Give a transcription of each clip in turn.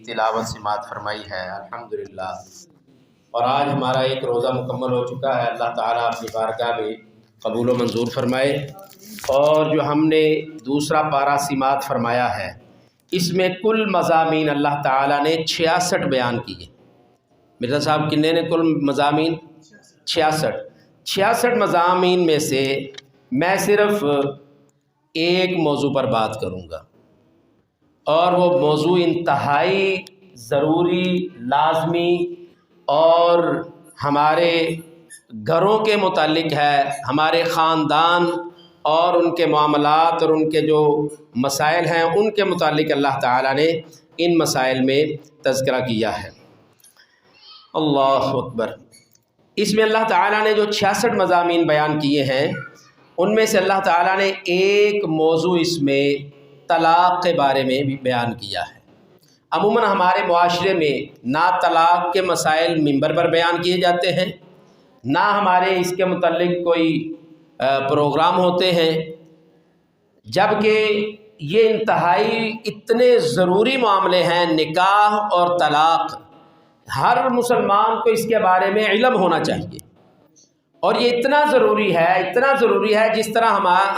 تلاوت سماعت فرمائی ہے الحمدللہ، اور آج ہمارا ایک روزہ مکمل ہو چکا ہے۔ اللہ تعالیٰ اپنی بارگاہ میں قبول و منظور فرمائے۔ اور جو ہم نے دوسرا پارہ سماعت فرمایا ہے، اس میں کل مضامین اللہ تعالیٰ نے 66 بیان کیے۔ مرزا صاحب کنے نے کل مضامین 66 مضامین میں سے میں صرف ایک موضوع پر بات کروں گا، اور وہ موضوع انتہائی ضروری، لازمی اور ہمارے گھروں کے متعلق ہے، ہمارے خاندان اور ان کے معاملات اور ان کے جو مسائل ہیں ان کے متعلق اللہ تعالیٰ نے ان مسائل میں تذکرہ کیا ہے۔ اللہ اکبر۔ اس میں اللہ تعالیٰ نے جو 66 مضامین بیان کیے ہیں، ان میں سے اللہ تعالیٰ نے ایک موضوع اس میں طلاق کے بارے میں بھی بیان کیا ہے۔ عموماً ہمارے معاشرے میں نہ طلاق کے مسائل ممبر پر بیان کیے جاتے ہیں، نہ ہمارے اس کے متعلق کوئی پروگرام ہوتے ہیں، جبکہ یہ انتہائی اتنے ضروری معاملے ہیں، نکاح اور طلاق۔ ہر مسلمان کو اس کے بارے میں علم ہونا چاہیے، اور یہ اتنا ضروری ہے جس طرح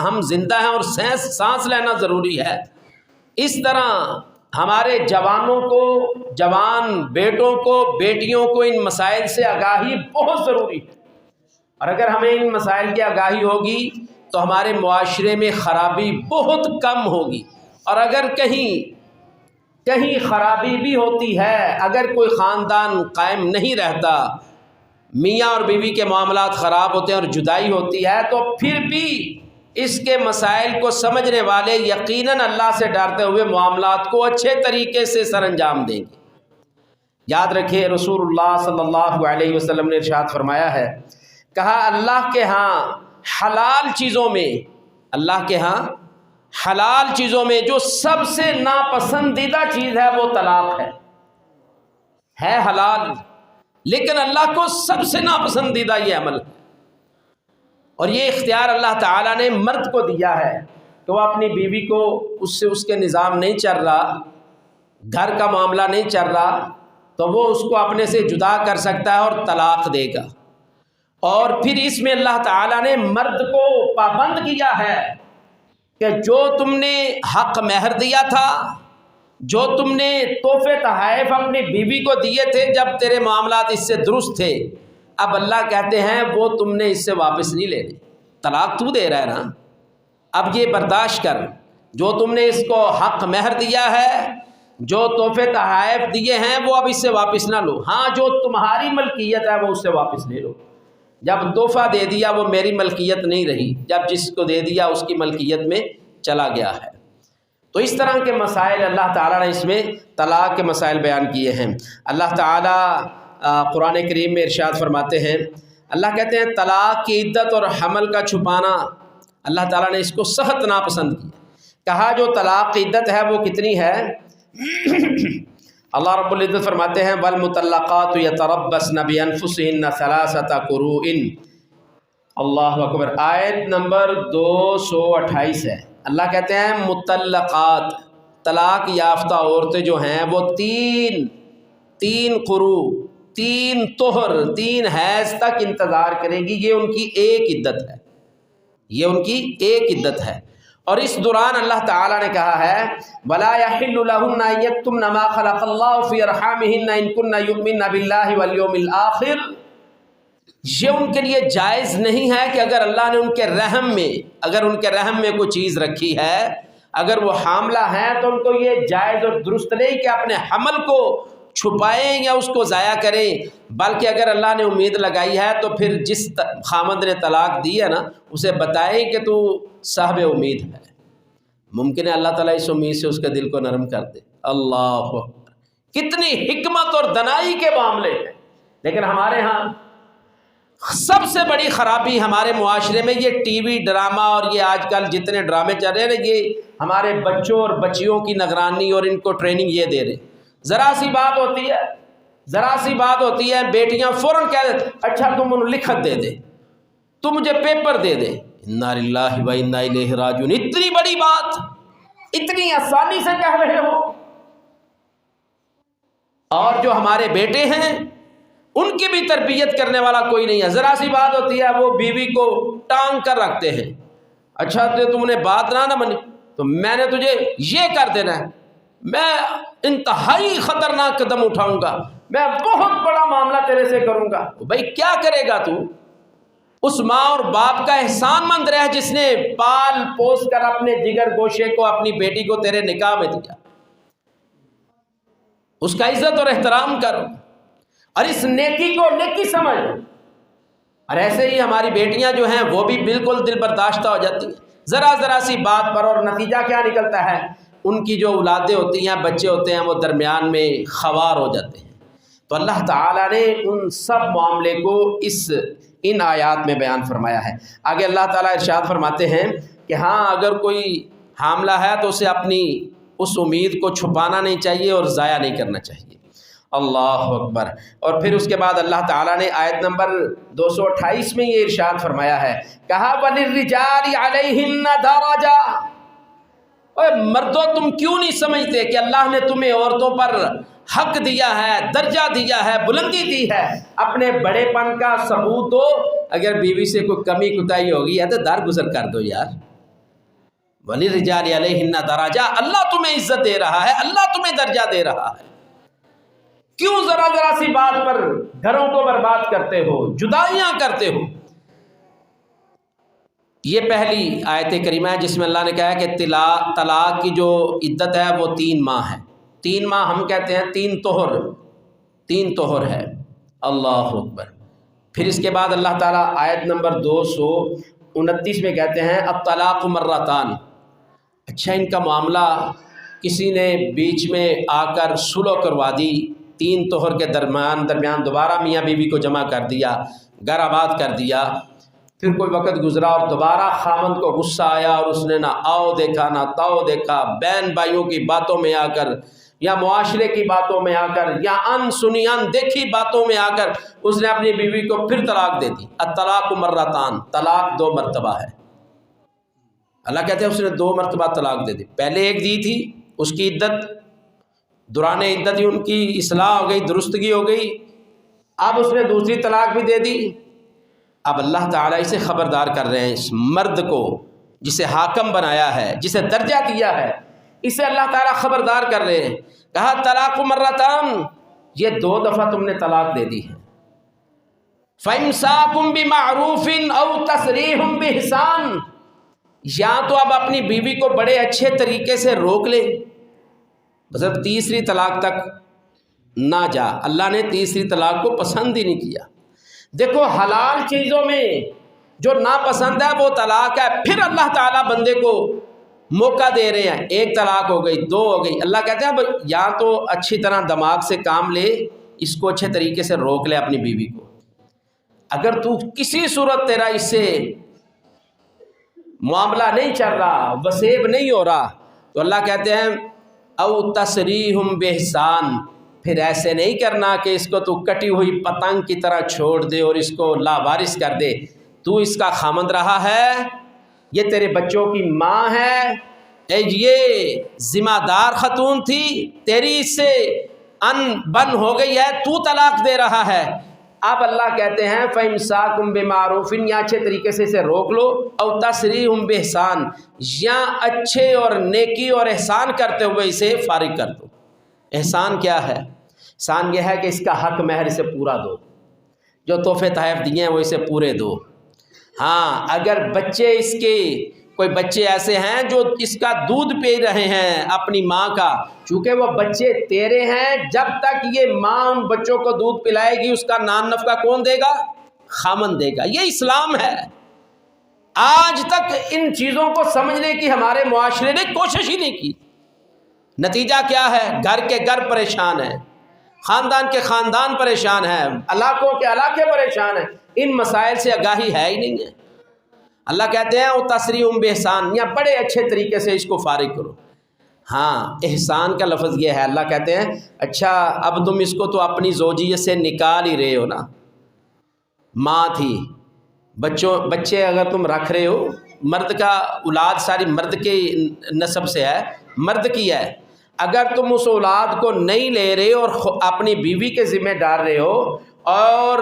ہم زندہ ہیں اور سانس لینا ضروری ہے، اس طرح ہمارے جوانوں کو، جوان بیٹوں کو، بیٹیوں کو ان مسائل سے آگاہی بہت ضروری ہے۔ اور اگر ہمیں ان مسائل کی آگاہی ہوگی تو ہمارے معاشرے میں خرابی بہت کم ہوگی، اور اگر کہیں خرابی بھی ہوتی ہے، اگر کوئی خاندان قائم نہیں رہتا، میاں اور بیوی کے معاملات خراب ہوتے ہیں اور جدائی ہوتی ہے، تو پھر بھی اس کے مسائل کو سمجھنے والے یقیناً اللہ سے ڈرتے ہوئے معاملات کو اچھے طریقے سے سر انجام دیں گے۔ یاد رکھیں، رسول اللہ صلی اللہ علیہ وسلم نے ارشاد فرمایا ہے، کہا اللہ کے ہاں حلال چیزوں میں جو سب سے ناپسندیدہ چیز ہے وہ طلاق ہے حلال، لیکن اللہ کو سب سے ناپسندیدہ یہ عمل ہے۔ اور یہ اختیار اللہ تعالیٰ نے مرد کو دیا ہے کہ وہ اپنی بیوی کو اس کے نظام نہیں چل رہا، گھر کا معاملہ نہیں چل رہا، تو وہ اس کو اپنے سے جدا کر سکتا ہے اور طلاق دے گا۔ اور پھر اس میں اللہ تعالیٰ نے مرد کو پابند کیا ہے کہ جو تم نے حق مہر دیا تھا، جو تم نے تحفے تحائف اپنی بیوی کو دیے تھے جب تیرے معاملات اس سے درست تھے، اب اللہ کہتے ہیں وہ تم نے اس سے واپس نہیں لینے، طلاق تو دے رہا ہے نا، اب یہ برداشت کر، جو تم نے اس کو حق مہر دیا ہے، جو تحفے تحائف دیے ہیں، وہ اب اس سے واپس نہ لو، ہاں جو تمہاری ملکیت ہے وہ اس سے واپس لے لو۔ جب تحفہ دے دیا وہ میری ملکیت نہیں رہی، جب جس کو دے دیا اس کی ملکیت میں چلا گیا ہے۔ تو اس طرح کے مسائل اللہ تعالیٰ نے اس میں طلاق کے مسائل بیان کیے ہیں۔ اللہ تعالیٰ قرآن کریم میں ارشاد فرماتے ہیں، اللہ کہتے ہیں طلاق کی عدت اور حمل کا چھپانا اللہ تعالیٰ نے اس کو سخت ناپسند کیا۔ کہا جو طلاق کی عدت ہے وہ کتنی ہے؟ اللہ رب العزت فرماتے ہیں والمطلقات یتربصن بانفسہن ثلاثۃ قروء۔ اللہ اکبر۔ آیت نمبر 228 ہے۔ اللہ کہتے ہیں مطلقات، طلاق یافتہ عورتیں جو ہیں وہ تین قروء، 3 طہر، 3 حیض تک انتظار کریں گی، یہ ان کی ایک عدت ہے۔ اور اس دوران اللہ تعالیٰ نے کہا ہے وَلَا يَحِلُّ لَهُنَّ أَن يَكْتُمْنَ مَا خَلَقَ اللَّهُ فِي أَرْحَامِهِنَّ إِن كُنَّ يُؤْمِنَّ بِاللَّهِ وَالْيَوْمِ الْآخِرِ۔ یہ ان کے لیے جائز نہیں ہے کہ اگر اللہ نے ان کے رحم میں کوئی چیز رکھی ہے، اگر وہ حاملہ ہیں تو ان کو یہ جائز اور درست نہیں کہ اپنے حمل کو چھپائیں یا اس کو ضائع کریں، بلکہ اگر اللہ نے امید لگائی ہے تو پھر جس خامند نے طلاق دی ہے نا اسے بتائیں کہ تو صاحب امید ہے، ممکن ہے اللہ تعالیٰ اس امید سے اس کے دل کو نرم کر دے۔ اللہ اکبر، کتنی حکمت اور دنائی کے معاملے ہیں۔ لیکن ہمارے ہاں سب سے بڑی خرابی ہمارے معاشرے میں یہ ٹی وی ڈرامہ اور یہ آج کل جتنے ڈرامے چل رہے ہیں نا، یہ ہمارے بچوں اور بچیوں کی نگرانی اور ان کو ٹریننگ یہ دے رہے۔ ذرا سی بات ہوتی ہے بیٹیاں فوراً کہہ دیتے اچھا تم انہوں لکھت دے دے، تم مجھے پیپر دے دے۔ انا للہ و انا الیہ راجعون، اتنی بڑی بات اتنی آسانی سے کہہ رہے ہو۔ اور جو ہمارے بیٹے ہیں ان کی بھی تربیت کرنے والا کوئی نہیں ہے. ذرا سی بات ہوتی ہے وہ بیوی کو ٹانگ کر رکھتے ہیں. اچھا تم نے بات نہ مانی تو میں نے تجھے یہ کر دینا ہے، میں انتہائی خطرناک قدم اٹھاؤں گا، میں بہت بڑا معاملہ تیرے سے کروں گا. بھائی کیا کرے گا تو؟ اس ماں اور باپ کا احسان مند رہ جس نے پال پوس کر اپنے جگر گوشے کو اپنی بیٹی کو تیرے نکاح میں دیا. اس کا عزت اور احترام کر اور اس نیکی کو نیکی سمجھ. اور ایسے ہی ہماری بیٹیاں جو ہیں وہ بھی بالکل دل برداشتہ ہو جاتی ہیں ذرا سی بات پر، اور نتیجہ کیا نکلتا ہے؟ ان کی جو اولادیں ہوتی ہیں، بچے ہوتے ہیں، وہ درمیان میں خوار ہو جاتے ہیں. تو اللہ تعالیٰ نے ان سب معاملے کو ان آیات میں بیان فرمایا ہے. آگے اللہ تعالیٰ ارشاد فرماتے ہیں کہ ہاں اگر کوئی حاملہ ہے تو اسے اپنی اس امید کو چھپانا نہیں چاہیے اور ضائع نہیں کرنا چاہیے. اللہ اکبر. اور پھر اس کے بعد اللہ تعالیٰ نے آیت نمبر 228 میں یہ ارشاد فرمایا ہے، کہا وَلِلرِّجَالِ عَلَيْهِنَّ دَرَجَةٌ. اے مردوں تم کیوں نہیں سمجھتے کہ اللہ نے تمہیں عورتوں پر حق دیا ہے، درجہ دیا ہے، بلندی دی ہے. اپنے بڑے پن کا ثبوت دو. اگر بیوی سے کوئی کمی کوتاہی ہوگی ہے تو درگزر کر دو یار. وَلِلرِّجَالِ عَلَيْهِنَّ دَرَجَةٌ. اللہ تمہیں عزت دے رہا ہے، اللہ تمہیں درجہ دے رہا ہے. کیوں ذرا سی بات پر گھروں کو برباد کرتے ہو، جدائیاں کرتے ہو؟ یہ پہلی آیت کریمہ ہے جس میں اللہ نے کہا کہ طلاق کی جو عدت ہے وہ 3 ماہ ہے. 3 ماہ ہم کہتے ہیں 3 طہر ہے. اللہ اکبر. پھر اس کے بعد اللہ تعالیٰ آیت نمبر 229 میں کہتے ہیں الطلاق مرتان. اچھا ان کا معاملہ کسی نے بیچ میں آ کر صلح کروا دی، 3 طہر کے درمیان دوبارہ میاں بیوی کو جمع کر دیا، گھر آباد کر دیا. پھر کوئی وقت گزرا اور دوبارہ خامند کو غصہ آیا اور اس نے نہ آؤ دیکھا نہ تاؤ دیکھا، بہن بھائیوں کی باتوں میں آ کر یا معاشرے کی باتوں میں آ کر یا ان سنی ان دیکھی باتوں میں آ کر اس نے اپنی بیوی کو پھر طلاق دے دی. الطلاق مرتان. طلاق 2 مرتبہ ہے. اللہ کہتے ہیں اس نے 2 مرتبہ طلاق دے دی. پہلے ایک دی تھی، اس کی عدت دوران عدت ہی ان کی اصلاح ہو گئی، درستگی ہو گئی. اب اس نے دوسری طلاق بھی دے دی. اب اللہ تعالیٰ اسے خبردار کر رہے ہیں، اس مرد کو جسے حاکم بنایا ہے، جسے درجہ دیا ہے، اسے اللہ تعالیٰ خبردار کر رہے ہیں. کہا طلاق مرتان، یہ 2 دفعہ تم نے طلاق دے دی ہے. فَإِمْسَاكٌ بِمَعْرُوفٍ أَوْ تَسْرِيحٌ بِإِحْسَانٍ. یا تو اب اپنی بیوی کو بڑے اچھے طریقے سے روک لے، مطلب تیسری طلاق تک نہ جا. اللہ نے تیسری طلاق کو پسند ہی نہیں کیا. دیکھو حلال چیزوں میں جو ناپسند ہے وہ طلاق ہے. پھر اللہ تعالیٰ بندے کو موقع دے رہے ہیں، 1 طلاق ہو گئی، 2 ہو گئی. اللہ کہتے ہیں اب یا تو اچھی طرح دماغ سے کام لے، اس کو اچھے طریقے سے روک لے اپنی بیوی کو. اگر تو کسی صورت تیرا اس سے معاملہ نہیں چل رہا، وسیب نہیں ہو رہا، تو اللہ کہتے ہیں او تسریح بإحسان. پھر ایسے نہیں کرنا کہ اس کو تو کٹی ہوئی پتنگ کی طرح چھوڑ دے اور اس کو لاوارث کر دے. تو اس کا خامند رہا ہے، یہ تیرے بچوں کی ماں ہے، یہ ذمہ دار خاتون تھی، تیری اس سے ان بن ہو گئی ہے، تو طلاق دے رہا ہے. اب اللہ کہتے ہیں فَإِمْسَاكٌ بِمَعْرُوفٍ، یا اچھے طریقے سے اسے روک لو، او تسریح بإحسان، یا اچھے اور نیکی اور احسان کرتے ہوئے اسے فارغ کر دو. احسان کیا ہے؟ احسان یہ ہے کہ اس کا حق مہر اسے پورا دو، جو تحفے تحائف دیے ہیں وہ اسے پورے دو. ہاں اگر بچے اس کے کوئی بچے ایسے ہیں جو اس کا دودھ پی رہے ہیں اپنی ماں کا، چونکہ وہ بچے تیرے ہیں، جب تک یہ ماں ان بچوں کو دودھ پلائے گی اس کا نان نفقہ کون دے گا؟ خامن دے گا. یہ اسلام ہے. آج تک ان چیزوں کو سمجھنے کی ہمارے معاشرے نے کوشش ہی نہیں کی. نتیجہ کیا ہے؟ گھر کے گھر پریشان ہیں، خاندان کے خاندان پریشان ہیں، علاقوں کے علاقے پریشان ہیں. ان مسائل سے آگاہی ہے ہی نہیں ہے. اللہ کہتے ہیں وہ تسریح بإحسان، یا بڑے اچھے طریقے سے اس کو فارغ کرو. ہاں احسان کا لفظ یہ ہے. اللہ کہتے ہیں اچھا اب تم اس کو تو اپنی زوجیت سے نکال ہی رہے ہو نا، ماں تھی، بچے اگر تم رکھ رہے ہو، مرد کا اولاد ساری مرد کے نسب سے ہے، مرد کی ہے. اگر تم اس اولاد کو نہیں لے رہے اور اپنی بیوی کے ذمہ ڈال رہے ہو اور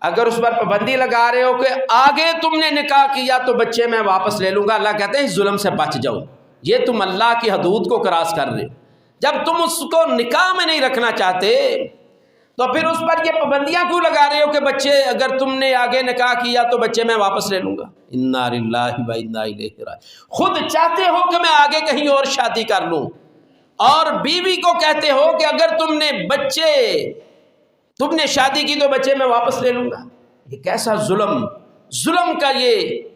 اگر اس پر پابندی لگا رہے ہو کہ آگے تم نے نکاح کیا تو بچے میں واپس لے لوں گا، اللہ کہتے ہیں اس ظلم سے بچ جاؤ، یہ تم اللہ کی حدود کو کراس کر رہے ہو۔ جب تم اس کو نکاح میں نہیں رکھنا چاہتے تو پھر اس پر یہ پابندیاں کیوں لگا رہے ہو کہ بچے اگر تم نے آگے نکاح کیا تو بچے میں واپس لے لوں گا؟ انا للہ و انا الیہ راجعون۔ خود چاہتے ہو کہ میں آگے کہیں اور شادی کر لوں اور بیوی کو کہتے ہو کہ اگر تم نے شادی کی تو بچے میں واپس لے لوں گا۔ یہ کیسا ظلم کا یہ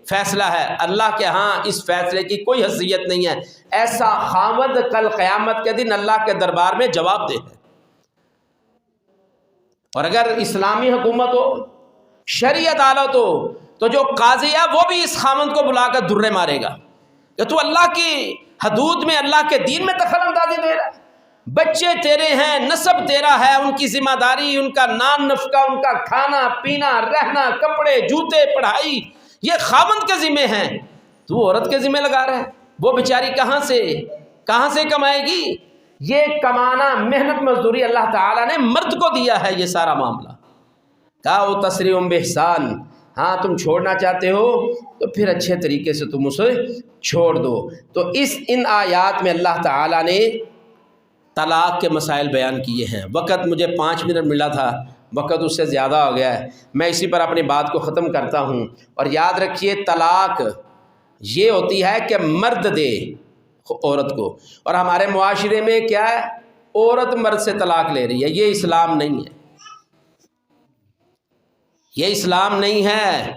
فیصلہ ہے۔ اللہ کے ہاں اس فیصلے کی کوئی حیثیت نہیں ہے۔ ایسا خاوند کل قیامت کے دن اللہ کے دربار میں جواب دہ ہے۔ اور اگر اسلامی حکومت ہو، شرعی عدالت ہو، تو جو قاضی ہے وہ بھی اس خاوند کو بلا کر درے مارے گا کہ تو اللہ کی حدود میں، اللہ کے دین میں دخل اندازی دے رہا ہے۔ بچے تیرے ہیں، نسب تیرا ہے، ان کی ذمہ داری، ان کا نان نفقہ، ان کا کھانا پینا، رہنا، کپڑے، جوتے، پڑھائی، یہ خاوند کے ذمہ ہیں، تو عورت کے ذمہ لگا رہا ہے۔ وہ بیچاری کہاں سے کمائے گی؟ یہ کمانا، محنت مزدوری اللہ تعالیٰ نے مرد کو دیا ہے یہ سارا معاملہ۔ کہا وہ تسریع بإحسان، ہاں تم چھوڑنا چاہتے ہو تو پھر اچھے طریقے سے تم اسے چھوڑ دو۔ تو ان آیات میں اللہ تعالیٰ نے طلاق کے مسائل بیان کیے ہیں۔ وقت مجھے 5 منٹ ملا تھا، وقت اس سے زیادہ ہو گیا ہے، میں اسی پر اپنی بات کو ختم کرتا ہوں۔ اور یاد رکھیے طلاق یہ ہوتی ہے کہ مرد دے عورت کو، اور ہمارے معاشرے میں کیا ہے، عورت مرد سے طلاق لے رہی ہے۔ یہ اسلام نہیں ہے، یہ اسلام نہیں ہے،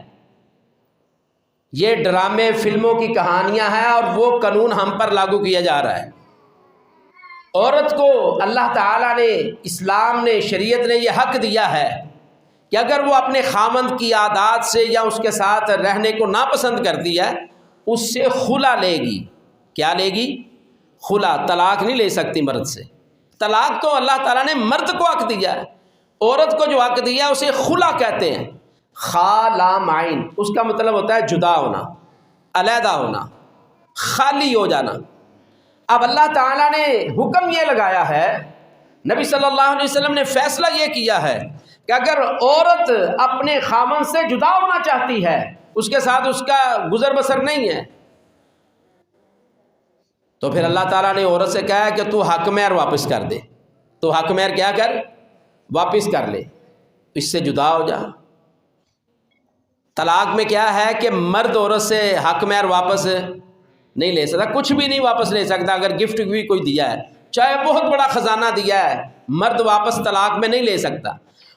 یہ ڈرامے فلموں کی کہانیاں ہیں اور وہ قانون ہم پر لاگو کیا جا رہا ہے۔ عورت کو اللہ تعالیٰ نے، اسلام نے، شریعت نے یہ حق دیا ہے کہ اگر وہ اپنے خامند کی عادات سے یا اس کے ساتھ رہنے کو ناپسند کرتی ہے، اس سے خلا لے گی۔ کیا لے گی؟ خلا۔ طلاق نہیں لے سکتی مرد سے۔ طلاق تو اللہ تعالیٰ نے مرد کو حق دیا ہے، عورت کو جو حق دیا ہے اسے خلا کہتے ہیں۔ خا لام عین، اس کا مطلب ہوتا ہے جدا ہونا، علیحدہ ہونا، خالی ہو جانا۔ اب اللہ تعالیٰ نے حکم یہ لگایا ہے، نبی صلی اللہ علیہ وسلم نے فیصلہ یہ کیا ہے کہ اگر عورت اپنے خامن سے جدا ہونا چاہتی ہے، اس کے ساتھ اس کا گزر بسر نہیں ہے، تو پھر اللہ تعالیٰ نے عورت سے کہا کہ تو حق مہر واپس کر دے، تو حق مہر کیا کر؟ واپس کر لے، اس سے جدا ہو جا۔ طلاق میں کیا ہے کہ مرد عورت سے حق مہر واپس نہیں لے سکتا، کچھ بھی نہیں واپس لے سکتا۔ اگر گفٹ بھی کوئی دیا ہے، چاہے بہت بڑا خزانہ دیا ہے، مرد واپس طلاق میں نہیں لے سکتا۔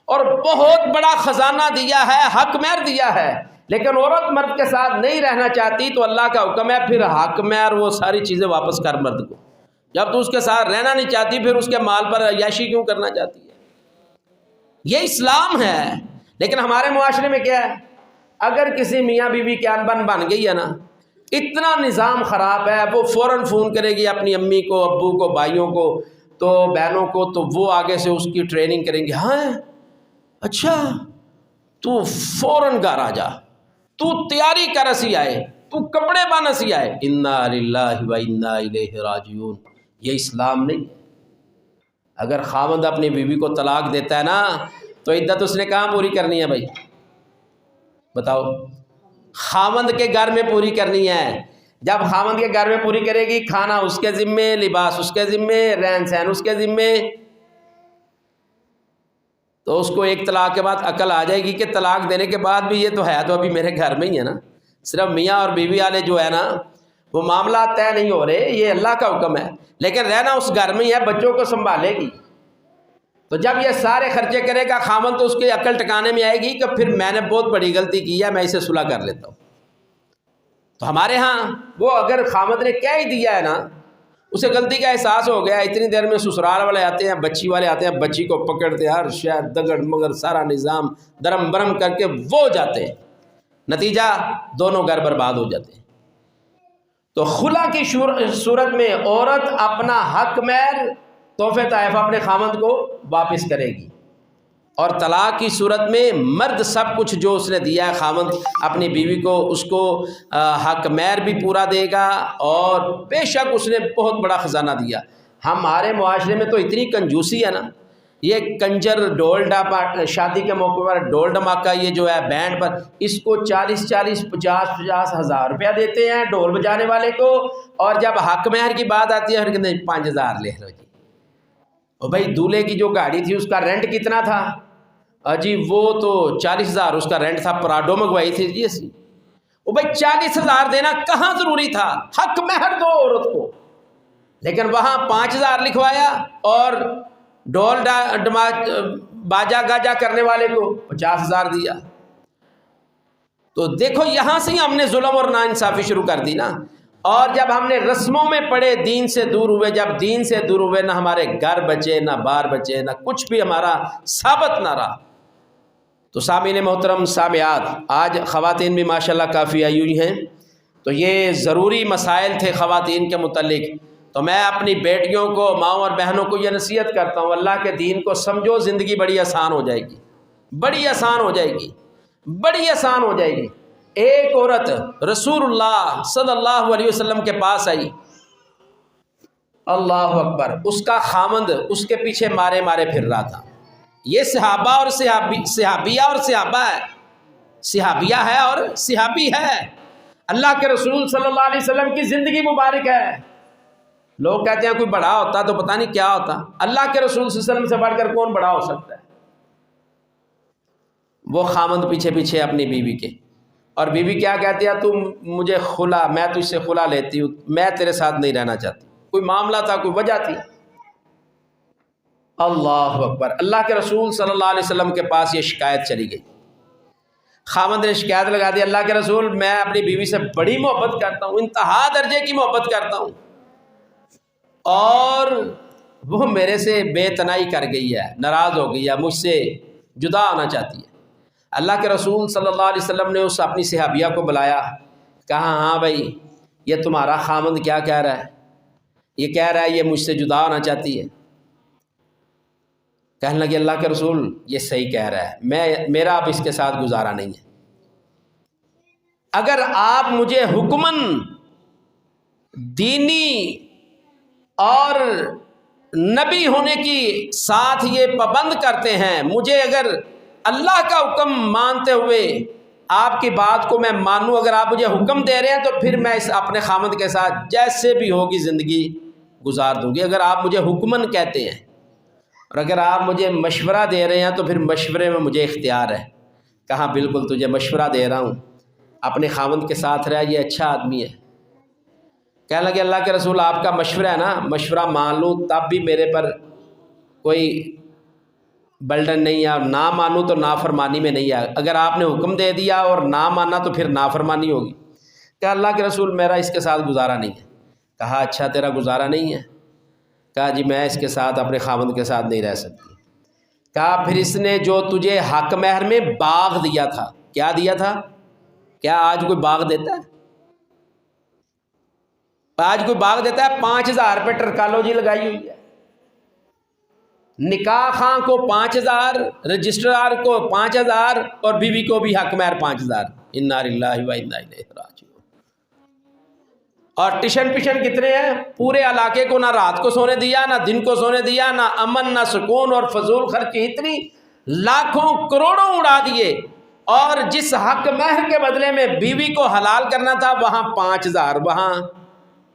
اور بہت بڑا خزانہ دیا ہے، حق مہر دیا ہے، لیکن عورت مرد کے ساتھ نہیں رہنا چاہتی تو اللہ کا حکم ہے پھر حق مہر وہ ساری چیزیں واپس کر مرد کو۔ جب تو اس کے ساتھ رہنا نہیں چاہتی پھر اس کے مال پر عیاشی کیوں کرنا چاہتی ہے؟ یہ اسلام ہے۔ لیکن ہمارے معاشرے میں کیا ہے، اگر کسی میاں بیوی کی انبن بن گئی ہے نا، اتنا نظام خراب ہے، وہ فوراً فون کرے گی اپنی امی کو، ابو کو، بھائیوں کو، تو بہنوں کو، تو وہ آگے سے اس کی ٹریننگ کریں گے۔ ہاں اچھا، تو فوراً گھر آ جا، تو تیاری کر اسی آئے، تو کپڑے بن اسی آئے۔ انا للہ و انا الیہ راجعون۔ یہ اسلام نہیں۔ اگر خاوند اپنی بیوی کو طلاق دیتا ہے نا تو عدت اس نے کہاں پوری کرنی ہے بھائی؟ بتاؤ، خاوند کے گھر میں پوری کرنی ہے۔ جب خاوند کے گھر میں پوری کرے گی، کھانا اس کے ذمے، لباس اس کے ذمے، رہن سہن اس کے ذمے، تو اس کو ایک طلاق کے بعد عقل آ جائے گی کہ طلاق دینے کے بعد بھی یہ تو ہے تو ابھی میرے گھر میں ہی ہے نا۔ صرف میاں اور بیوی والے جو ہے نا وہ معاملات طے نہیں ہو رہے، یہ اللہ کا حکم ہے، لیکن رہنا اس گھر میں ہی ہے، بچوں کو سنبھالے گی۔ تو جب یہ سارے خرچے کرے گا خامن تو اس کی عقل ٹکانے میں آئے گی کہ پھر میں نے بہت بڑی غلطی کی ہے، میں اسے صلح کر لیتا ہوں۔ تو ہمارے ہاں وہ اگر خامد نے کہہ ہی دیا ہے نا، اسے غلطی کا احساس ہو گیا، اتنی دیر میں سسرال والے آتے ہیں، بچی والے آتے ہیں، بچی کو پکڑتے ہیں، ہر شاید دگڑ مگر سارا نظام درم برم کر کے وہ جاتے ہیں، نتیجہ دونوں گھر برباد ہو جاتے ہیں۔ تو خلا کی صورت میں عورت اپنا حق مہر تحفے تحائف اپنے خامد کو واپس کرے گی، اور طلاق کی صورت میں مرد سب کچھ جو اس نے دیا ہے خامد اپنی بیوی کو، اس کو حق مہر بھی پورا دے گا، اور بے شک اس نے بہت بڑا خزانہ دیا۔ ہمارے معاشرے میں تو اتنی کنجوسی ہے نا، یہ کنجر ڈھول شادی کے موقع پر ڈھول ڈھماکہ یہ جو ہے بینڈ پر، اس کو 40 ہزار روپیہ دیتے ہیں ڈھول بجانے والے کو، اور جب حق مہر کی بات آتی ہے کہتے ہیں 5,000 لے لو جی۔ اور بھائی دولہے کی جو گاڑی تھی اس کا رینٹ کتنا تھا؟ جی وہ تو 40,000 اس کا رینٹ تھا، پراڈو منگوائی تھی جی اسی۔ وہ بھائی 40,000 دینا کہاں ضروری تھا؟ حق مہر دو عورت کو، لیکن وہاں 5,000 لکھوایا اور ڈھول باجا گاجا کرنے والے کو 50,000 دیا۔ تو دیکھو یہاں سے ہی ہم نے ظلم اور ناانصافی شروع کر دی نا۔ اور جب ہم نے رسموں میں پڑے دین سے دور ہوئے، جب دین سے دور ہوئے نہ ہمارے گھر بچے نہ بار بچے نہ کچھ بھی ہمارا ثابت نہ رہا۔ تو سامعین محترم سامعات، آج خواتین بھی ماشاءاللہ کافی آئی ہوئی ہیں، تو یہ ضروری مسائل تھے خواتین کے متعلق۔ تو میں اپنی بیٹیوں کو، ماؤں اور بہنوں کو یہ نصیحت کرتا ہوں، اللہ کے دین کو سمجھو، زندگی بڑی آسان ہو جائے گی، بڑی آسان ہو جائے گی، بڑی آسان ہو جائے گی۔ ایک عورت رسول اللہ صلی اللہ علیہ وسلم کے پاس آئی، اللہ اکبر، اس کا خامند اس کے پیچھے مارے مارے پھر رہا تھا۔ یہ صحابہ اور صحابیہ اور صحابہ ہے، صحابیہ ہے اور صحابی ہے، اللہ کے رسول صلی اللہ علیہ وسلم کی زندگی مبارک ہے۔ لوگ کہتے ہیں کوئی بڑا ہوتا تو پتہ نہیں کیا ہوتا، اللہ کے رسول صلی اللہ علیہ وسلم سے بڑھ کر کون بڑا ہو سکتا ہے؟ وہ خامند پیچھے پیچھے اپنی بیوی کے، اور بیوی کیا کہتی ہے؟ تم مجھے خلا، میں تجھ سے خلا لیتی ہوں، میں تیرے ساتھ نہیں رہنا چاہتی۔ کوئی معاملہ تھا، کوئی وجہ تھی؟ اللہ اکبر، اللہ کے رسول صلی اللہ علیہ وسلم کے پاس یہ شکایت چلی گئی۔ خامند نے شکایت لگا دی، اللہ کے رسول میں اپنی بیوی سے بڑی محبت کرتا ہوں، انتہا درجے کی محبت کرتا ہوں، اور وہ میرے سے بے تنائی کر گئی ہے، ناراض ہو گئی ہے، مجھ سے جدا ہونا چاہتی ہے۔ اللہ کے رسول صلی اللہ علیہ وسلم نے اس اپنی صحابیہ کو بلایا، کہا ہاں بھائی یہ تمہارا خامند کیا کہہ رہا ہے؟ یہ کہہ رہا ہے یہ مجھ سے جدا ہونا چاہتی ہے۔ کہنے لگے اللہ کے رسول یہ صحیح کہہ رہا ہے، میرا اب اس کے ساتھ گزارا نہیں ہے، اگر آپ مجھے حکماً دینی اور نبی ہونے کی ساتھ یہ پابند کرتے ہیں، مجھے اگر اللہ کا حکم مانتے ہوئے آپ کی بات کو میں مانوں، اگر آپ مجھے حکم دے رہے ہیں تو پھر میں اس اپنے خامند کے ساتھ جیسے بھی ہوگی زندگی گزار دوں گی، اگر آپ مجھے حکماً کہتے ہیں، اور اگر آپ مجھے مشورہ دے رہے ہیں تو پھر مشورے میں مجھے اختیار ہے۔ کہا بالکل تجھے مشورہ دے رہا ہوں، اپنے خامند کے ساتھ رہ، یہ اچھا آدمی ہے۔ کہنے لگے اللہ کے رسول آپ کا مشورہ ہے نا، مشورہ مان لوں تب بھی میرے پر کوئی بلڈن نہیں ہے، اور نہ مانوں تو نافرمانی میں نہیں ہے، اگر آپ نے حکم دے دیا اور نہ مانا تو پھر نافرمانی ہوگی۔ کہ اللہ کے رسول میرا اس کے ساتھ گزارا نہیں ہے۔ کہا اچھا تیرا گزارا نہیں ہے؟ کہا جی میں اس کے ساتھ اپنے خامند کے ساتھ نہیں رہ سکتی۔ کہا پھر اس نے جو تجھے حق مہر میں باغ دیا تھا، کیا دیا تھا؟ کیا آج کوئی باغ دیتا ہے؟ آج کوئی باغ دیتا ہے؟ 5,000 روپے ٹرکالوجی لگائی ہوئی ہے، نکاح خاں کو 5,000، رجسٹرار کو 5,000، اور بیوی کو بھی حق مہر 5,000۔ انا للہ و انا الیہ راجعون۔ اور ٹیشن پیشن کتنے ہیں؟ پورے علاقے کو نہ رات کو سونے دیا، نہ دن کو سونے دیا، نہ امن نہ سکون، اور فضول خرچی اتنی، لاکھوں کروڑوں اڑا دیے، اور جس حق مہر کے بدلے میں بیوی کو حلال کرنا تھا وہاں 5,000، وہاں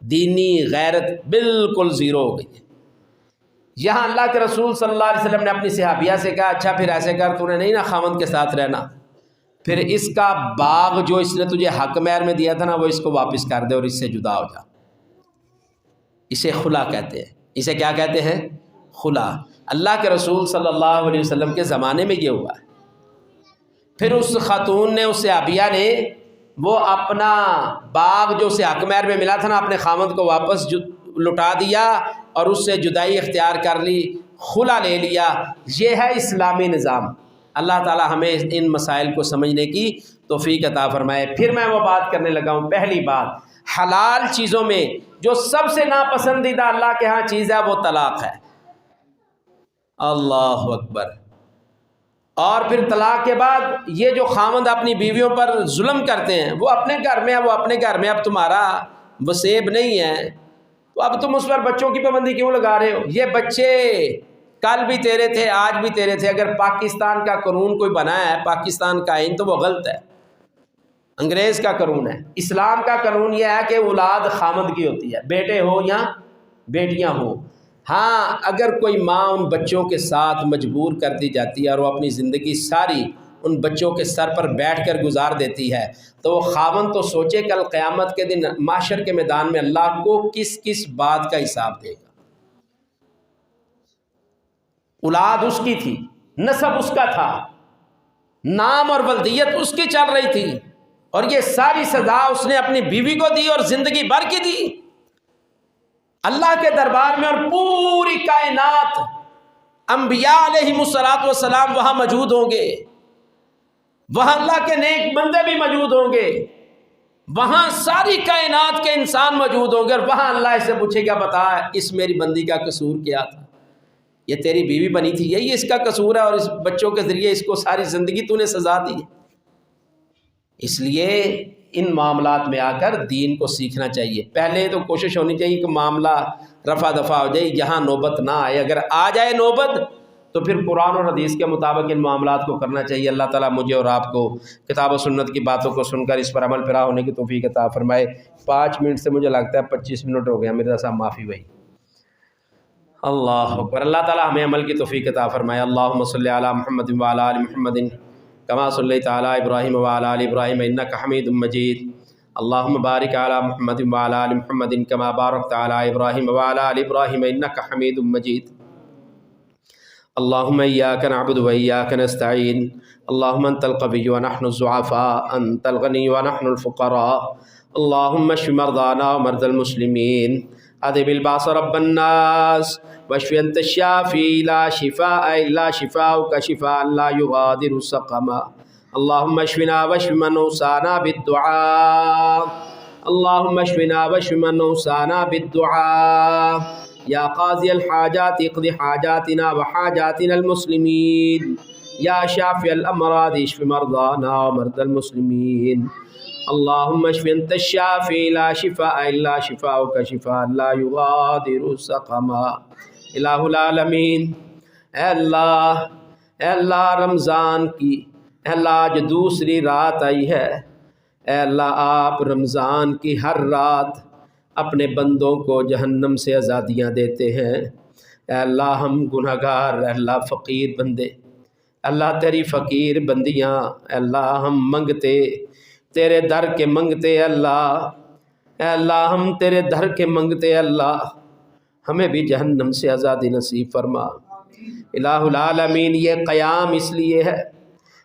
دینی غیرت بالکل زیرو ہو گئی ہے۔ یہاں اللہ کے رسول صلی اللہ علیہ وسلم نے اپنی صحابیہ سے کہا اچھا پھر ایسے کر، تو نے نہیں نا خامند کے ساتھ رہنا، پھر اس کا باغ جو اس نے تجھے حق مہر میں دیا تھا نا وہ اس کو واپس کر دے اور اس سے جدا ہو جا۔ اسے خلا کہتے ہیں۔ اسے کیا کہتے ہیں؟ خلا۔ اللہ کے رسول صلی اللہ علیہ وسلم کے زمانے میں یہ ہوا ہے۔ پھر اس خاتون نے، اس صحابیہ نے، وہ اپنا باغ جو اسے حق مہر میں ملا تھا نا اپنے خامند کو واپس لٹا دیا اور اس سے جدائی اختیار کر لی، خلا لے لیا۔ یہ ہے اسلامی نظام۔ اللہ تعالی ہمیں ان مسائل کو سمجھنے کی توفیق عطا فرمائے۔ پھر میں وہ بات کرنے لگا ہوں، پہلی بات، حلال چیزوں میں جو سب سے ناپسندیدہ اللہ کے ہاں چیز ہے وہ طلاق ہے۔ اللہ اکبر۔ اور پھر طلاق کے بعد یہ جو خامند اپنی بیویوں پر ظلم کرتے ہیں، وہ اپنے گھر میں ہے، وہ اپنے گھر میں، اب تمہارا وسیب نہیں ہے، تو اب تم اس پر بچوں کی پابندی کیوں لگا رہے ہو؟ یہ بچے کل بھی تیرے تھے، آج بھی تیرے تھے۔ اگر پاکستان کا قانون کوئی بنایا ہے، پاکستان کا آئین، تو وہ غلط ہے، انگریز کا قانون ہے۔ اسلام کا قانون یہ ہے کہ اولاد خامد کی ہوتی ہے، بیٹے ہو یا بیٹیاں ہوں۔ ہاں، اگر کوئی ماں ان بچوں کے ساتھ مجبور کر دی جاتی ہے اور وہ اپنی زندگی ساری ان بچوں کے سر پر بیٹھ کر گزار دیتی ہے، تو وہ خاوند تو سوچے کل قیامت کے دن محشر کے میدان میں اللہ کو کس کس بات کا حساب دے گا۔ اولاد اس کی تھی، نسب اس کا تھا، نام اور ولدیت اس کی چل رہی تھی، اور یہ ساری سزا اس نے اپنی بیوی کو دی اور زندگی بھر کی دی۔ اللہ کے دربار میں اور پوری کائنات، انبیاء علیہم الصلوۃ والسلام وہاں موجود ہوں گے، وہاں اللہ کے نیک بندے بھی موجود ہوں گے، وہاں ساری کائنات کے انسان موجود ہوں گے، اور وہاں اللہ اس سے پوچھے گا بتا اس میری بندی کا قصور کیا تھا؟ یہ تیری بیوی بنی تھی، یہی اس کا قصور ہے، اور اس بچوں کے ذریعے اس کو ساری زندگی تو نے سزا دی۔ اس لیے ان معاملات میں آ کر دین کو سیکھنا چاہیے۔ پہلے تو کوشش ہونی چاہیے کہ معاملہ رفع دفع ہو جائے، یہاں نوبت نہ آئے۔ اگر آ جائے نوبت تو پھر قرآن اور حدیث کے مطابق ان معاملات کو کرنا چاہیے۔ اللہ تعالیٰ مجھے اور آپ کو کتاب و سنت کی باتوں کو سن کر اس پر عمل پیرا ہونے کی توفیق عطا فرمائے۔ 5 منٹ سے مجھے لگتا ہے 25 منٹ ہو گیا، میرے صاحب معافی بھائی۔ اللہ اکبر۔ اللہ تعالیٰ ہمیں عمل کی توفیق عطا فرمائے۔ اللہم صلی علی محمد وعلی آل محمد کما صلیت علی ابراہیم وعلی آل ابراہیم انک حمید مجید۔ اللہم بارک علی محمد وعلی آل محمد کما بارکت علی ابراہیم وعلی آل ابراہیم انک حمید مجید۔ اللہم ایاک نعبد و ایاک نستعین، اللہم انت القوی ونحن الضعفاء، انت الغنی ونحن الفقراء، اللہم اشف مرضانا ومرضى المسلمین، اذهب الباس رب الناس واشف انت الشافی لا شفاء الا شفاؤک شفاء لا یغادر سقما۔ اللہم اشفنا واشف من اوصانا بالدعاء، اللہم اشفنا واشف من اوصانا بالدعاء، یا قاضی الحاجات اقض حاجاتنا وحاجاتنا المسلمین، یا شافی الامراض اشف مرضانا ومرضى المسلمین۔ اللہم اشف انت الشافی لا شفاء الا شفاؤک شفاء لا یغادر سقما۔ الہ العالمین، اے اللہ رمضان کی، اے اللہ آج دوسری رات آئی ہے، اے اللہ آپ رمضان کی ہر رات اپنے بندوں کو جہنم سے آزادیاں دیتے ہیں۔ اے اللہ ہم گنہگار، اے اللہ فقیر بندے، اللہ تیری فقیر بندیاں، اے اللہ ہم منگتے تیرے در کے منگتے، اے اللہ ہم تیرے در کے منگتے، اے اللہ ہمیں بھی جہنم سے آزادی نصیب فرما۔ الہ العالمین، یہ قیام اس لیے ہے،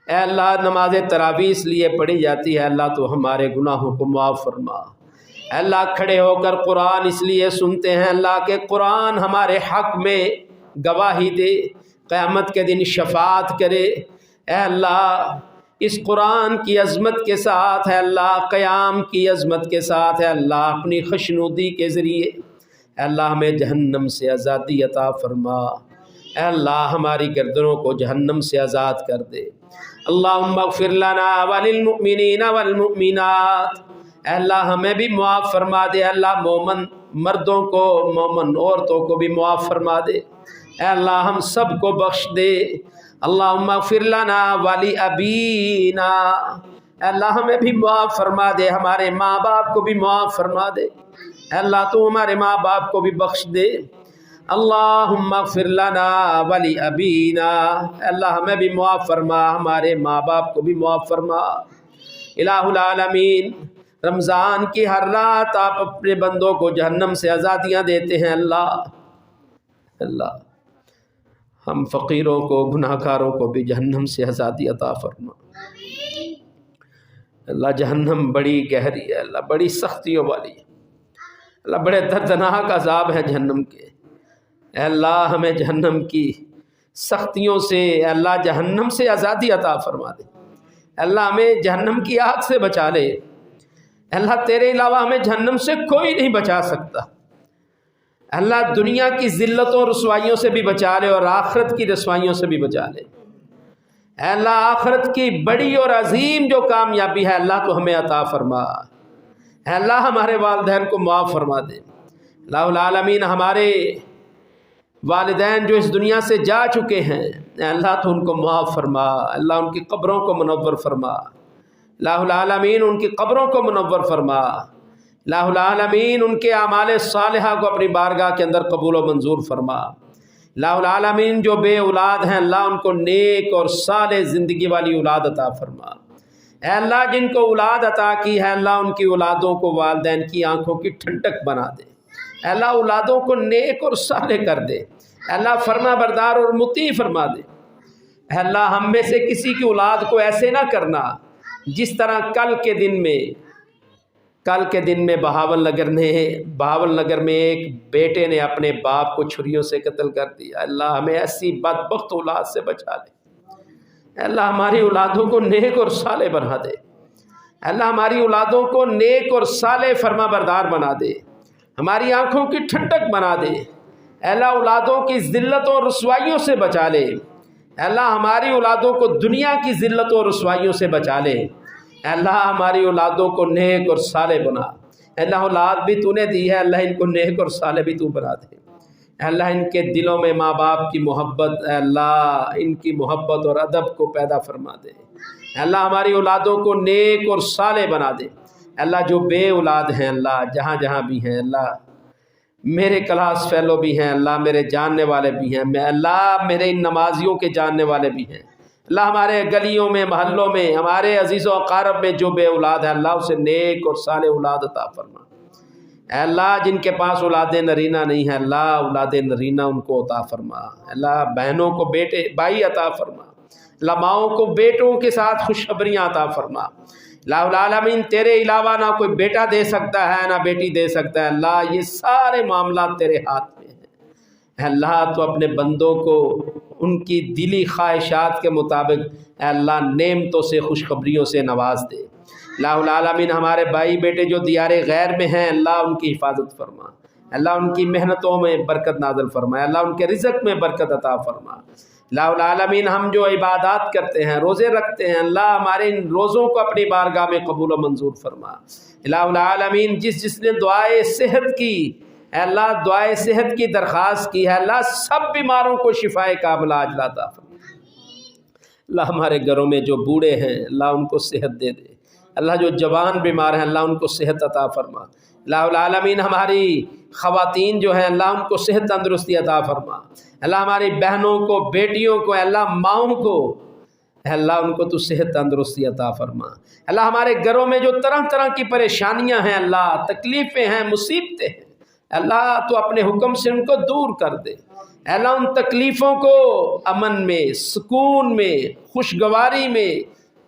اے اللہ نماز تراویح اس لیے پڑھی جاتی ہے، اللہ تو ہمارے گناہوں کو معاف فرما۔ اے اللہ کھڑے ہو کر قرآن اس لیے سنتے ہیں، اللہ کے قرآن ہمارے حق میں گواہی دے، قیامت کے دن شفاعت کرے۔ اے اللہ اس قرآن کی عظمت کے ساتھ، اے اللہ قیام کی عظمت کے ساتھ، اے اللہ اپنی خوشنودی کے ذریعے، اے اللہ ہمیں جہنم سے آزادی عطا فرما۔ اے اللہ ہماری گردنوں کو جہنم سے آزاد کر دے۔ اللہم اغفر لنا وللمؤمنین والمؤمنات، اے اللہ ہمیں بھی معاف فرما دے، اللہ مومن مردوں کو مومن عورتوں کو بھی معاف فرما دے، اے اللہ ہم سب کو بخش دے۔ اللہم اغفر لنا ولی ابینا، اے اللہ ہمیں بھی معاف فرما دے، ہمارے ماں باپ کو بھی معاف فرما دے، اے اللہ تو ہمارے ماں باپ کو بھی بخش دے۔ اللہم اغفر لنا ولی ابینا، اے اللہ ہمیں بھی معاف فرما، ہمارے ماں باپ کو بھی معاف فرما۔ الہ العالمین، رمضان کی ہر رات آپ اپنے بندوں کو جہنم سے آزادیاں دیتے ہیں، اللہ ہم فقیروں کو گناہ گاروں کو بھی جہنم سے آزادی عطا فرما۔ اللہ جہنم بڑی گہری ہے، اللہ بڑی سختیوں والی ہے، اللہ بڑے دردناک عذاب ہے جہنم کے۔ اے اللہ ہمیں جہنم کی سختیوں سے، اے اللہ جہنم سے آزادی عطا فرما دے، اے اللہ ہمیں جہنم کی آگ سے بچا لے، اے اللہ تیرے علاوہ ہمیں جہنم سے کوئی نہیں بچا سکتا۔ اے اللہ دنیا کی ذلتوں رسوائیوں سے بھی بچا لے اور آخرت کی رسوائیوں سے بھی بچا لے۔ اے اللہ آخرت کی بڑی اور عظیم جو کامیابی ہے اللہ تو ہمیں عطا فرما۔ اے اللہ ہمارے والدین کو معاف فرما دے، اللہ العالمین ہمارے والدین جو اس دنیا سے جا چکے ہیں اے اللہ تو ان کو معاف فرما، اللہ ان کی قبروں کو منور فرما، اللہ العالمین ان کی قبروں کو منور فرما، اللہ العالمین ان کے اعمال صالحہ کو اپنی بارگاہ کے اندر قبول و منظور فرما، اللہ العالمین جو بے اولاد ہیں اللہ ان کو نیک اور صالح زندگی والی اولاد عطا فرما، اے اللہ جن کو اولاد عطا کی ہے اللہ ان کی اولادوں کو والدین کی آنکھوں کی ٹھنڈک بنا دے، اے اللہ اولادوں کو نیک اور صالح کر دے، اے اللہ فرما بردار اور مطیع فرما دے، اے اللہ ہم میں سے کسی کی اولاد کو ایسے نہ کرنا جس طرح کل کے دن میں بہاول نگر میں ایک بیٹے نے اپنے باپ کو چھریوں سے قتل کر دیا۔ اللہ ہمیں ایسی بدبخت اولاد سے بچا لے، اے اللہ ہماری اولادوں کو نیک اور صالح بنا دے، اے اللہ ہماری اولادوں کو نیک اور صالح فرما بردار بنا دے، ہماری آنکھوں کی ٹھنڈک بنا دے، اے اللہ اولادوں کی ذلتوں اور رسوائیوں سے بچا لے، اے اللہ ہماری اولادوں کو دنیا کی ذلتوں اور رسوائیوں سے بچا لے، اے اللہ ہماری اولادوں کو نیک اور صالح بنا، اے اللہ اولاد بھی تو نے دی ہے اللہ ان کو نیک اور صالح بھی تو بنا دے، اے اللہ ان کے دلوں میں ماں باپ کی محبت، اے اللہ ان کی محبت اور ادب کو پیدا فرما دے، اے اللہ ہماری اولادوں کو نیک اور صالح بنا دے، اے اللہ جو بے اولاد ہیں اللہ جہاں جہاں بھی ہیں اللہ میرے کلاس فیلو بھی ہیں اللہ میرے جاننے والے بھی ہیں، میں اللہ میرے ان نمازیوں کے جاننے والے بھی ہیں اللہ ہمارے گلیوں میں محلوں میں ہمارے عزیز و اقارب میں جو بے اولاد ہے اللہ اسے نیک اور صالح اولاد عطا فرما، اے اللہ جن کے پاس اولاد نرینہ نہیں ہے اللہ اولاد نرینہ ان کو عطا فرما، اللہ بہنوں کو بیٹے بھائی عطا فرما، اللہ ماؤں کو بیٹوں کے ساتھ خوشخبریاں عطا فرما، اللہ العالمین تیرے علاوہ نہ کوئی بیٹا دے سکتا ہے نہ بیٹی دے سکتا ہے اللہ یہ سارے معاملات تیرے ہاتھ میں ہیں، اے اللہ تو اپنے بندوں کو ان کی دلی خواہشات کے مطابق اے اللہ نعمتوں سے خوشخبریوں سے نواز دے، اللہ العالمین ہمارے بھائی بیٹے جو دیار غیر میں ہیں اللہ ان کی حفاظت فرما، اللہ ان کی محنتوں میں برکت نازل فرما، اللہ ان کے رزق میں برکت عطا فرما، اللہ العالمین ہم جو عبادات کرتے ہیں روزے رکھتے ہیں اللہ ہمارے ان روزوں کو اپنی بارگاہ میں قبول و منظور فرما، اللہ العالمین جس نے دعائے صحت کی اے اللہ دعائے صحت کی درخواست کی ہے اللہ سب بیماروں کو شفائے کاملہ عاجلہ عطا فرما، اللہ ہمارے گھروں میں جو بوڑھے ہیں اللہ ان کو صحت دے دے، اللہ جو جوان بیمار ہیں اللہ ان کو صحت عطا فرما، اللہ العالمین ہماری خواتین جو ہیں اللہ ان کو صحت تندرستی عطا فرما، اللہ ہماری بہنوں کو بیٹیوں کو اللہ ماؤں کو اللہ ان کو تو صحت تندرستی عطا فرما، اللہ ہمارے گھروں میں جو طرح طرح کی پریشانیاں ہیں اللہ تکلیفیں ہیں مصیبتیں ہیں اللہ تو اپنے حکم سے ان کو دور کر دے، اللہ ان تکلیفوں کو امن میں سکون میں خوشگواری میں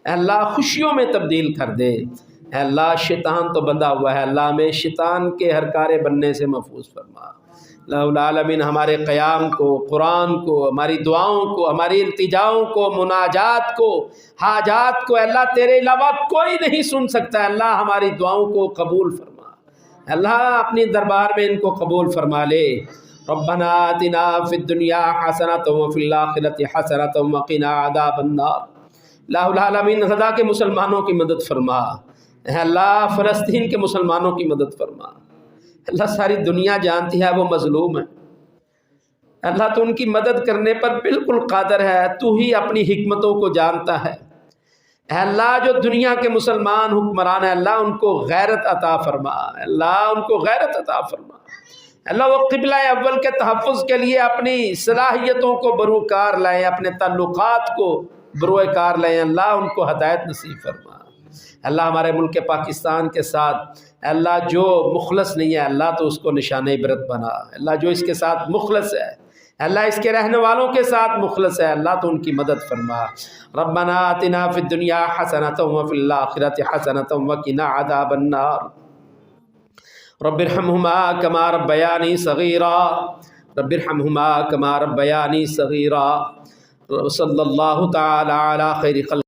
اللہ خوشیوں میں تبدیل کر دے، اے اللہ شیطان تو بندھا ہوا ہے اللہ ہمیں شیطان کے ہرکارے بننے سے محفوظ فرما، اللہ العالمین ہمارے قیام کو قرآن کو ہماری دعاؤں کو ہماری التجاؤں کو مناجات کو حاجات کو اللہ تیرے علاوہ کوئی نہیں سن سکتا، اللہ ہماری دعاؤں کو قبول فرما، اللہ اپنی دربار میں ان کو قبول فرما لے، ربنا آتنا فی الدنیا حسنۃ وفی الآخرۃ حسنۃ وقنا عذاب النار، اللہ العالمین غزہ کے مسلمانوں کی مدد فرما، اے اللہ فلسطین کے مسلمانوں کی مدد فرما، اللہ ساری دنیا جانتی ہے وہ مظلوم ہے، اللہ تو ان کی مدد کرنے پر بالکل قادر ہے، تو ہی اپنی حکمتوں کو جانتا ہے، اے اللہ جو دنیا کے مسلمان حکمران ہیں اللہ ان کو غیرت عطا فرما، اللہ ان کو غیرت عطا فرما، اللہ وہ قبلہ اول کے تحفظ کے لیے اپنی صلاحیتوں کو بروکار لائیں اپنے تعلقات کو بروئے کار لائیں، اللہ ان کو ہدایت نصیب فرما، اللہ ہمارے ملک پاکستان کے ساتھ اللہ جو مخلص نہیں ہے اللہ تو اس کو نشان عبرت بنا، اللہ جو اس کے ساتھ مخلص ہے اللہ اس کے رہنے والوں کے ساتھ مخلص ہے اللہ تو ان کی مدد فرما، ربنا آتنا فی الدنیا حسنۃ وفی الآخرۃ حسنۃ وقنا عذاب النار، رب ارحمہما کما ربیانی صغیرا، رب ارحمہما کما ربیانی صغیرا، صلی اللہ تعالی علی خیر خلق